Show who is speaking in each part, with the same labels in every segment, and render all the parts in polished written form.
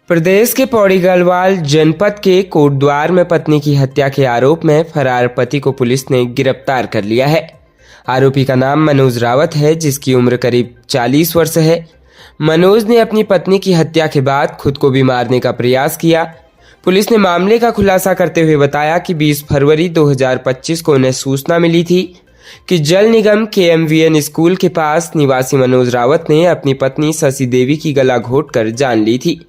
Speaker 1: प्रदेश के पौड़ी गढ़वाल जनपद के कोटद्वार में पत्नी की हत्या के आरोप में फरार पति को पुलिस ने गिरफ्तार कर लिया है। आरोपी का नाम मनोज रावत है, जिसकी उम्र करीब 40 वर्ष है। मनोज ने अपनी पत्नी की हत्या के बाद खुद को भी मारने का प्रयास किया। पुलिस ने मामले का खुलासा करते हुए बताया कि 20 फरवरी 2025 को उन्हें सूचना मिली थी कि जल निगम KMVN स्कूल के पास निवासी मनोज रावत ने अपनी पत्नी शशि देवी की गला घोंटकर जान ली थी।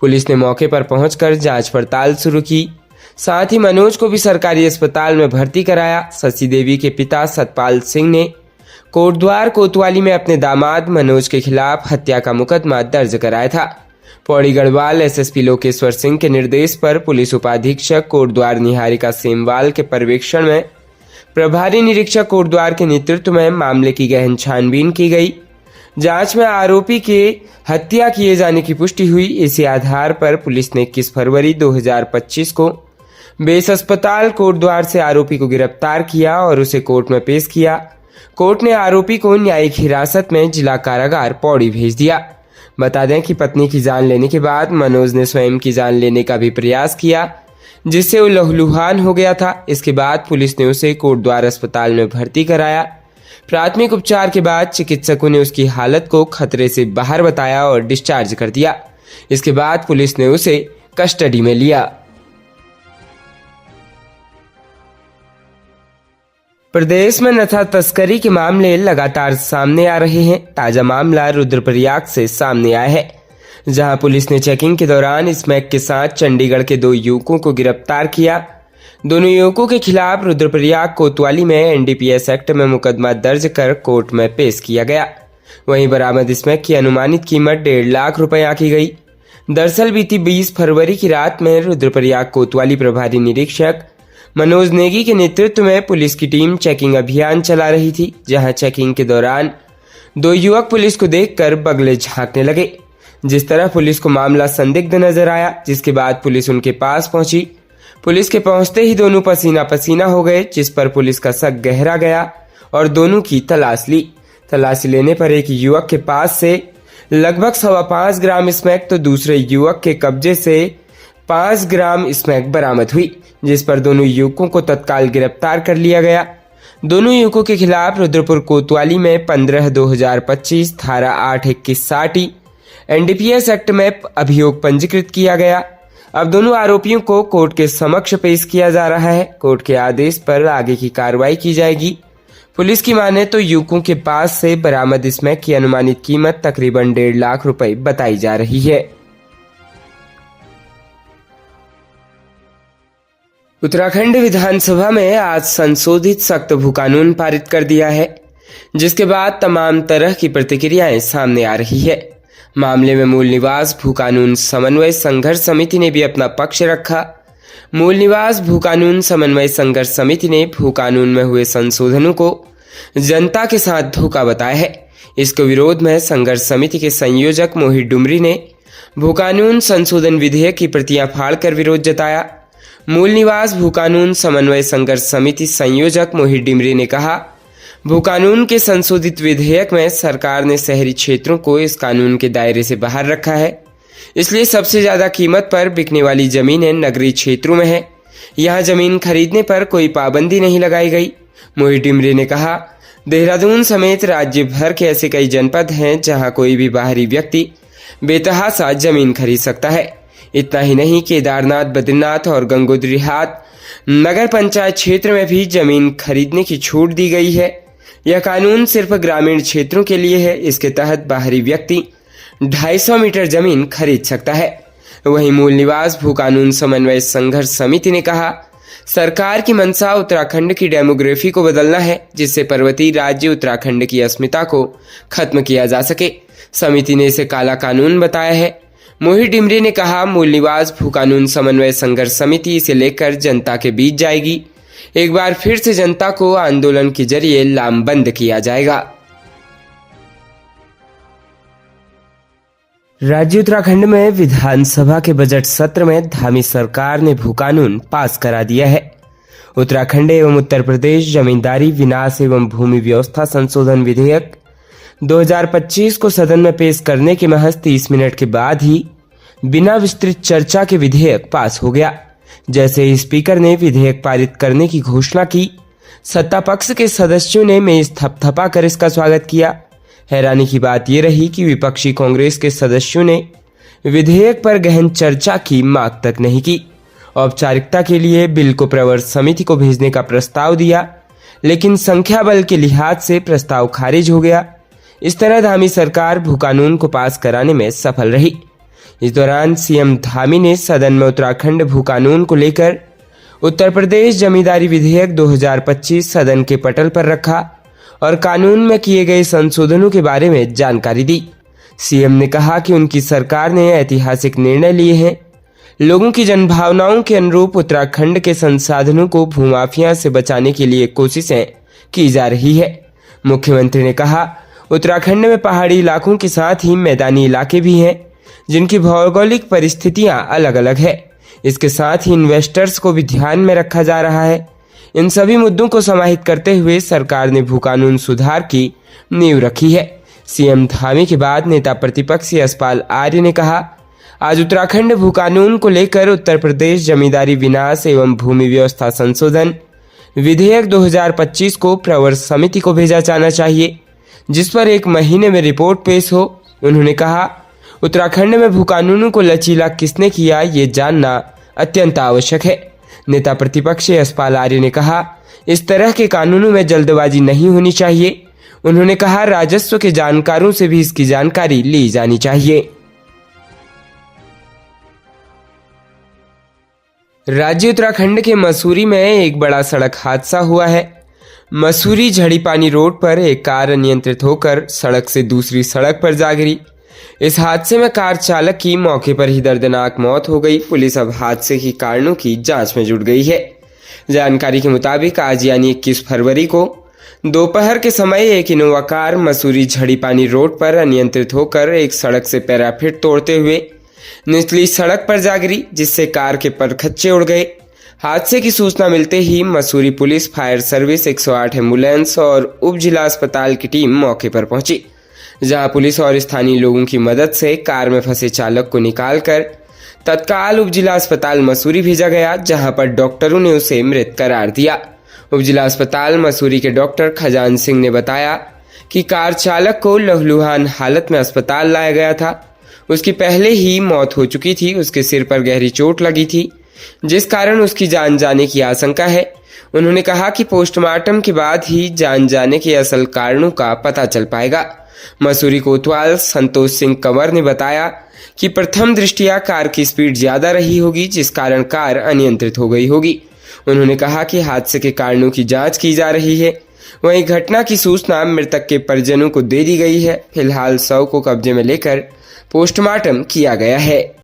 Speaker 1: पुलिस ने मौके पर पहुंचकर जांच पड़ताल शुरू की। साथ ही मनोज को भी सरकारी अस्पताल में भर्ती कराया। शशि देवी के पिता सतपाल सिंह ने कोटद्वार कोतवाली में अपने दामाद मनोज के खिलाफ हत्या का मुकदमा दर्ज कराया था। पौड़ी गढ़वाल SSP लोकेश्वर सिंह के निर्देश पर पुलिस उपाधीक्षक कोटद्वार निहारिका सेमवाल के पर्यवेक्षण में प्रभारी निरीक्षक कोटद्वार के नेतृत्व में मामले की गहन छानबीन की गई। जांच में आरोपी के हत्या किए जाने की पुष्टि हुई। इसी आधार पर पुलिस ने 21 फरवरी 2025 को बेस अस्पताल कोटद्वार से आरोपी को गिरफ्तार किया और उसे कोर्ट में पेश किया। कोर्ट ने आरोपी को न्यायिक हिरासत में जिला कारागार पौड़ी भेज दिया। बता दें कि पत्नी की जान लेने के बाद मनोज ने स्वयं की जान लेने का भी प्रयास किया, जिससे वो लहूलुहान हो गया था। इसके बाद पुलिस ने उसे कोटद्वार अस्पताल में भर्ती कराया। प्राथमिक उपचार के बाद चिकित्सकों ने उसकी हालत को खतरे से बाहर बताया और डिस्चार्ज कर दिया। इसके बाद पुलिस ने उसे कस्टडी में लिया। प्रदेश में नशा तस्करी के मामले लगातार सामने आ रहे हैं। ताजा मामला रुद्रप्रयाग से सामने आया है, जहां पुलिस ने चेकिंग के दौरान स्मैक के साथ चंडीगढ़ के 2 युवकों को गिरफ्तार किया। दोनों युवकों के खिलाफ रुद्रप्रयाग कोतवाली में NDPS एक्ट में मुकदमा दर्ज कर कोर्ट में पेश किया गया। वहीं बरामद स्मैक की अनुमानित कीमत 1.5 लाख रुपए आंकी गई। दरअसल बीती 20 फरवरी की रात में रुद्रप्रयाग कोतवाली प्रभारी निरीक्षक मनोज नेगी के नेतृत्व में पुलिस की टीम चेकिंग अभियान चला रही थी, जहां चेकिंग के दौरान 2 युवक पुलिस को देखकर बगले झांकने लगे। जिस तरह पुलिस को मामला संदिग्ध नजर आया, जिसके बाद पुलिस उनके पास पहुंची। पुलिस के पहुंचते ही दोनों पसीना पसीना हो गए, जिस पर पुलिस का शक गहरा गया और दोनों की तलाश ली। तलाशी लेने पर एक युवक के पास से लगभग 5.25 ग्राम स्मैक तो दूसरे युवक के कब्जे से 5 ग्राम स्मैक बरामद हुई, जिस पर दोनों युवकों को तत्काल गिरफ्तार कर लिया गया। दोनों युवकों के खिलाफ रुद्रपुर कोतवाली में 15/2025 धारा 82160 NDPS एक्ट में अभियोग पंजीकृत किया गया। अब दोनों आरोपियों को कोर्ट के समक्ष पेश किया जा रहा है। कोर्ट के आदेश पर आगे की कार्रवाई की जाएगी। पुलिस की माने तो युवकों के पास से बरामद स्मैक की अनुमानित कीमत तकरीबन 1.5 लाख रुपए बताई जा रही है। उत्तराखंड विधानसभा में आज संशोधित सख्त भू कानून पारित कर दिया है, जिसके बाद तमाम तरह की प्रतिक्रियाएं सामने आ रही है। मामले में मूल निवास भू कानून समन्वय संघर्ष समिति ने भी अपना पक्ष रखा। मूल निवास भू कानून समन्वय संघर्ष समिति ने भू कानून में हुए संशोधनों को जनता के साथ धोखा बताया है। इसके विरोध में संघर्ष समिति के संयोजक मोहित डुमरी ने भू कानून संशोधन विधेयक की प्रतियां फाड़कर विरोध जताया। मूल निवास भू कानून समन्वय संघर्ष समिति संयोजक मोहित डुमरी ने कहा, भू कानून के संशोधित विधेयक में सरकार ने शहरी क्षेत्रों को इस कानून के दायरे से बाहर रखा है, इसलिए सबसे ज्यादा कीमत पर बिकने वाली जमीनें नगरीय क्षेत्रों में है। यहाँ जमीन खरीदने पर कोई पाबंदी नहीं लगाई गई। मोहित डुमरी ने कहा, देहरादून समेत राज्य भर के ऐसे कई जनपद हैं जहाँ कोई भी बाहरी व्यक्ति बेतहाशा जमीन खरीद सकता है। इतना ही नहीं, केदारनाथ, बद्रीनाथ और गंगोत्री घाट नगर पंचायत क्षेत्र में भी जमीन खरीदने की छूट दी गई है। यह कानून सिर्फ ग्रामीण क्षेत्रों के लिए है। इसके तहत बाहरी व्यक्ति 250 मीटर जमीन खरीद सकता है। वहीं मूल निवास भू कानून समन्वय संघर्ष समिति ने कहा, सरकार की मंशा उत्तराखंड की डेमोग्राफी को बदलना है, जिससे पर्वतीय राज्य उत्तराखंड की अस्मिता को खत्म किया जा सके। समिति ने इसे काला कानून बताया है। मोहित डुमरी ने कहा, मूल निवास भू कानून समन्वय संघर्ष समिति इसे लेकर जनता के बीच जाएगी। एक बार फिर से जनता को आंदोलन के जरिए लामबंद किया जाएगा। राज्य उत्तराखंड में विधानसभा के बजट सत्र में धामी सरकार ने भू कानून पास करा दिया है। उत्तराखंड एवं उत्तर प्रदेश जमींदारी विनाश एवं भूमि व्यवस्था संशोधन विधेयक 2025 को सदन में पेश करने के महज 30 मिनट के बाद ही बिना विस्तृत चर्चा के विधेयक पास हो गया। जैसे ही स्पीकर ने विधेयक पारित करने की घोषणा की, सत्ता पक्ष के सदस्यों ने मेज थपथपा कर इसका स्वागत किया। हैरानी की बात यह रही कि विपक्षी कांग्रेस के सदस्यों ने विधेयक पर गहन चर्चा की मांग तक नहीं की। औपचारिकता के लिए बिल को प्रवर समिति को भेजने का प्रस्ताव दिया, लेकिन संख्या बल के लिहाज से प्रस्ताव खारिज हो गया। इस तरह धामी सरकार भू कानून को पास कराने में सफल रही। इस दौरान सीएम धामी ने सदन में उत्तराखंड भू कानून को लेकर उत्तर प्रदेश जमींदारी विधेयक 2025 सदन के पटल पर रखा और कानून में किए गए संशोधनों के बारे में जानकारी दी। सीएम ने कहा कि उनकी सरकार ने ऐतिहासिक निर्णय लिए हैं। लोगों की जनभावनाओं के अनुरूप उत्तराखंड के संसाधनों को भूमाफिया से बचाने के लिए कोशिशें की जा रही है। मुख्यमंत्री ने कहा, उत्तराखंड में पहाड़ी इलाकों के साथ ही मैदानी इलाके भी हैं, जिनकी भौगोलिक परिस्थितियां अलग अलग है। इसके साथ ही इन्वेस्टर्स को भी ध्यान में रखा जा रहा है। इन सभी मुद्दों को समाहित करते हुए सरकार ने भू कानून सुधार की नींव रखी है। सीएम धामी के बाद नेता प्रतिपक्ष यशपाल आर्य ने कहा, आज उत्तराखंड भू कानून को लेकर उत्तर प्रदेश जमींदारी विनाश एवं भूमि व्यवस्था संशोधन विधेयक 2025 को प्रवर समिति को भेजा जाना चाहिए, जिस पर 1 महीने में रिपोर्ट पेश हो। उन्होंने कहा, उत्तराखंड में भू कानूनों को लचीला किसने किया, ये जानना अत्यंत आवश्यक है। नेता प्रतिपक्ष यशपाल आर्य ने कहा, इस तरह के कानूनों में जल्दबाजी नहीं होनी चाहिए। उन्होंने कहा, राजस्व के जानकारों से भी इसकी जानकारी ली जानी चाहिए। राज्य उत्तराखंड के मसूरी में एक बड़ा सड़क हादसा हुआ है। मसूरी झड़ीपानी रोड पर एक कार अनियंत्रित होकर सड़क से दूसरी सड़क पर जा गिरी। इस हादसे में कार चालक की मौके पर ही दर्दनाक मौत हो गई। पुलिस अब हादसे के कारणों की जांच में जुट गई है। जानकारी के मुताबिक आज यानी 21 फरवरी को दोपहर के समय एक Innova car Mussoorie Jharipani road पर अनियंत्रित होकर एक सड़क से पैराफिट तोड़ते हुए निचली सड़क पर जा गिरी, जिससे कार के परखच्चे उड़ गए। हादसे की सूचना मिलते ही Mussoorie police, fire service, 108 ambulance और उप जिला अस्पताल की टीम मौके पर पहुंची, जहां पुलिस और स्थानीय लोगों की मदद से कार में फंसे चालक को निकालकर तत्काल उप जिला अस्पताल मसूरी भेजा गया, जहां पर डॉक्टरों ने उसे मृत करार दिया। उप जिला अस्पताल मसूरी के डॉक्टर खजान सिंह ने बताया कि कार चालक को लहूलुहान हालत में अस्पताल लाया गया था। उसकी पहले ही मौत हो चुकी थी। उसके सिर पर गहरी चोट लगी थी, जिस कारण उसकी जान जाने की आशंका है। उन्होंने कहा कि पोस्टमार्टम के बाद ही जान जाने के असल कारणों का पता चल पाएगा। मसूरी कोतवाल संतोष सिंह कंवर ने बताया कि प्रथम दृष्टया कार की स्पीड ज्यादा रही होगी, जिस कारण कार अनियंत्रित हो गई होगी। उन्होंने कहा कि हादसे के कारणों की जांच की जा रही है। वहीं घटना की सूचना मृतक के परिजनों को दे दी गई है। फिलहाल शव को कब्जे में लेकर पोस्टमार्टम किया गया है।